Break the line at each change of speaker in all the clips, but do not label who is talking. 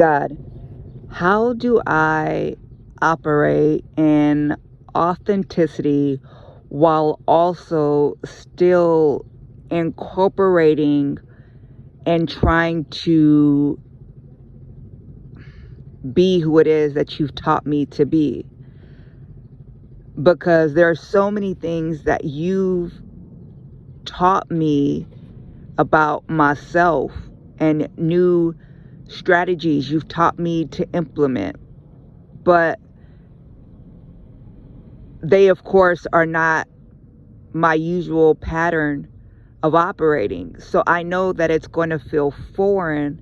God, how do I operate in authenticity while also still incorporating and trying to be who it is that you've taught me to be? Because there are so many things that you've taught me about myself and new strategies you've taught me to implement. But they, of course, are not my usual pattern of operating. So I know that it's going to feel foreign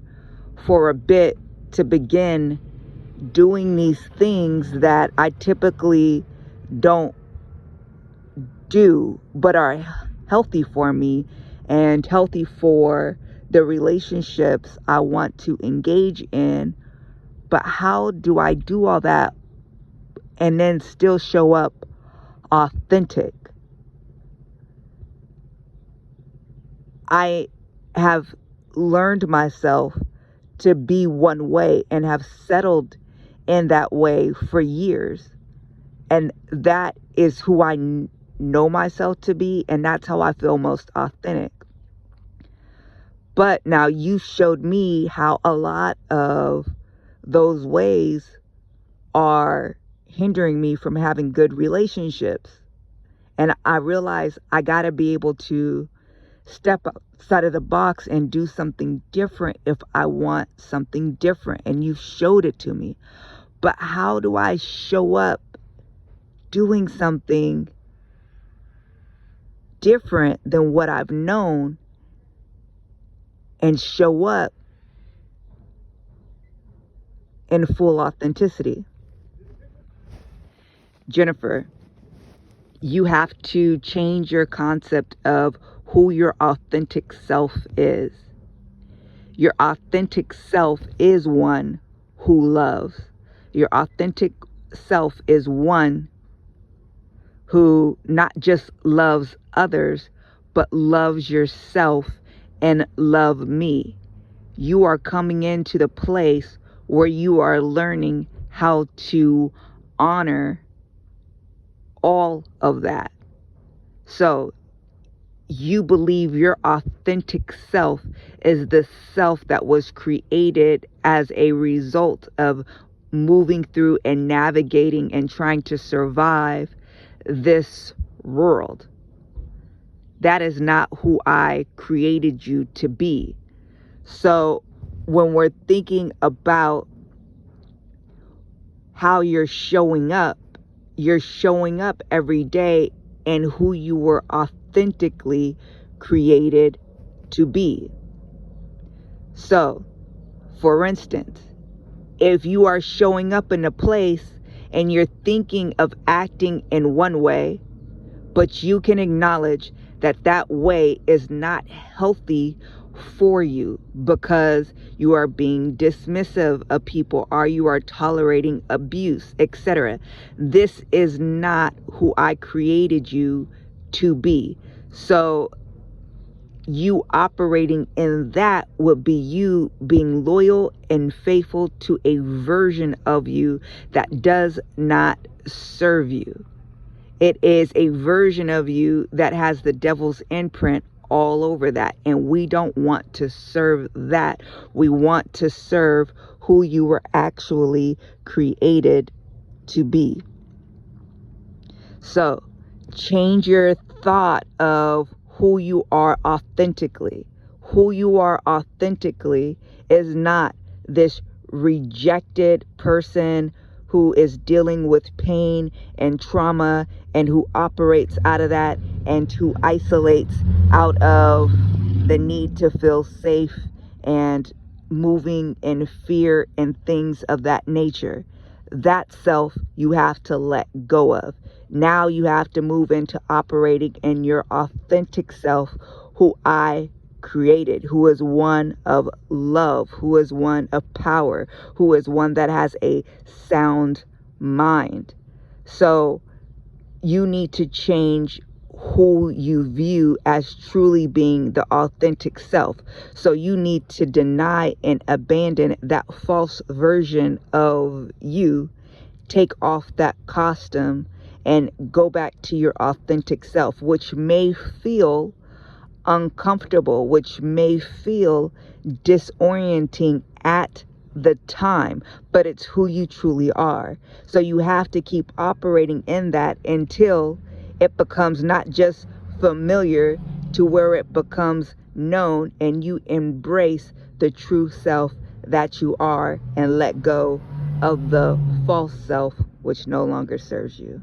for a bit to begin doing these things that I typically don't do, but are healthy for me and healthy for the relationships I want to engage in. But how do I do all that and then still show up authentic? I have learned myself to be one way and have settled in that way for years. And that is who I know myself to be, and that's how I feel most authentic. But now you showed me how a lot of those ways are hindering me from having good relationships. And I realize I got to be able to step outside of the box and do something different if I want something different. And you showed it to me. But how do I show up doing something different than what I've known and show up in full authenticity? Jennifer, you have to change your concept of who your authentic self is. Your authentic self is one who loves. Your authentic self is one who not just loves others, but loves yourself and love me. You are coming into the place where you are learning how to honor all of that. So you believe your authentic self is the self that was created as a result of moving through and navigating and trying to survive this world. That is not who I created you to be. So when we're thinking about how you're showing up every day and who you were authentically created to be. So, for instance, if you are showing up in a place and you're thinking of acting in one way, but you can acknowledge that that way is not healthy for you because you are being dismissive of people or you are tolerating abuse, etc. This is not who I created you to be. So you operating in that would be you being loyal and faithful to a version of you that does not serve you. It is a version of you that has the devil's imprint all over that. And we don't want to serve that. We want to serve who you were actually created to be. So change your thought of who you are authentically. Who you are authentically is not this rejected person who is dealing with pain and trauma and who operates out of that and who isolates out of the need to feel safe and moving in fear and things of that nature. That self you have to let go of. Now you have to move into operating in your authentic self, who I created, who is one of love, who is one of power, who is one that has a sound mind. So you need to change who you view as truly being the authentic self. So you need to deny and abandon that false version of you, take off that costume, and go back to your authentic self, which may feel uncomfortable, which may feel disorienting at the time, but it's who you truly are. So you have to keep operating in that until it becomes not just familiar, to where it becomes known and you embrace the true self that you are and let go of the false self which no longer serves you.